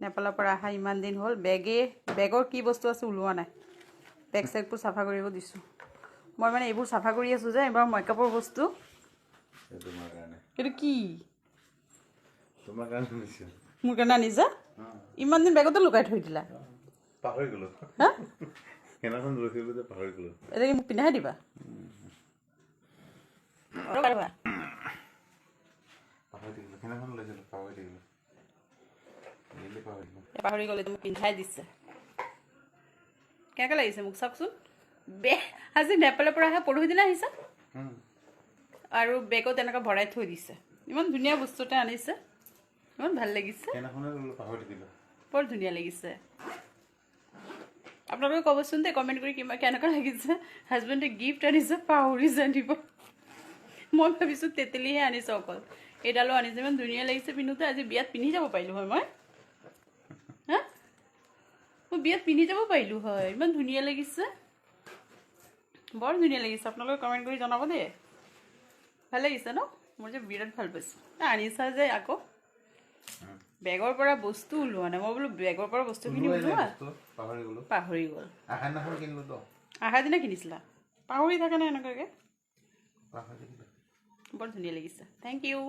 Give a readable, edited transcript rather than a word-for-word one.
নেপালৰ পৰা অহা ইমান দিন হ'ল বেগৰ কি বস্তু আছে ওলোৱা নাই বেগ চেগবোৰ চাফা কৰিব দিছোঁ মই মানে এইবোৰ চাফা কৰি আছোঁ যে এবাৰ মেকআপৰ বস্তু তোমাৰ কাৰণে এইটো কি তোমাৰ কাৰণে নিছে মোৰ কাৰণে আনিছা ইমান দিন বেগতে লুকাই থৈ দিলা পাহৰি গ'লো হা সেইদিনাখন ৰখিলোঁ যে পাহৰি গ'লো এতিয়া কি মোক পিন্ধাই দিবা পাহৰি থাকিলোঁ সেইদিনাখন লৈছিলোঁ পাহৰি থাকিলোঁ পাহৰি গ'লে তুমি পিন্ধাই দিছে কেনেকৈ লাগিছে মোক চাওকচোন আজি নেপালৰ পৰা আহা পৰহি দিনা আহিছে আৰু বেগত এনেকৈ ভৰাই থৈ দিছে ইমান ধুনীয়া বস্তু এটা আনিছে ইমান ভাল লাগিছে বৰ ধুনীয়া লাগিছে আপোনালোকে ক'বচোন দেই কমেণ্ট কৰি কেনেকুৱা লাগিছে হাজবেণ্ডে গিফ্ট আনিছে পাহৰি জানিব মই ভাবিছোঁ তেতেলীহে আনিছে অকল এইডালো আনিছে ইমান ধুনীয়া লাগিছে পিন্ধোতে আজি বিয়াত পিন্ধি যাব পাৰিলোঁ হয় মই হা মই বিয়াত পিন্ধি যাব পাৰিলোঁ হয় ইমান ধুনীয়া লাগিছে বৰ ধুনীয়া লাগিছে আপোনালোকে কমেণ্ট কৰি জনাব দেই ভাল লাগিছে ন মোৰ যে বিৰাট ভাল পাইছোঁ আনিছা যে আকৌ বেগৰ পৰা বস্তু ওলোৱা নাই মই বোলো বেগৰ পৰা বস্তুখিনি ওলোৱা পাহৰি গ'ল আহা দিনা কিনিছিলা পাহৰি থাকে নে এনেকুৱাকৈ বৰ ধুনীয়া লাগিছে থেংক ইউ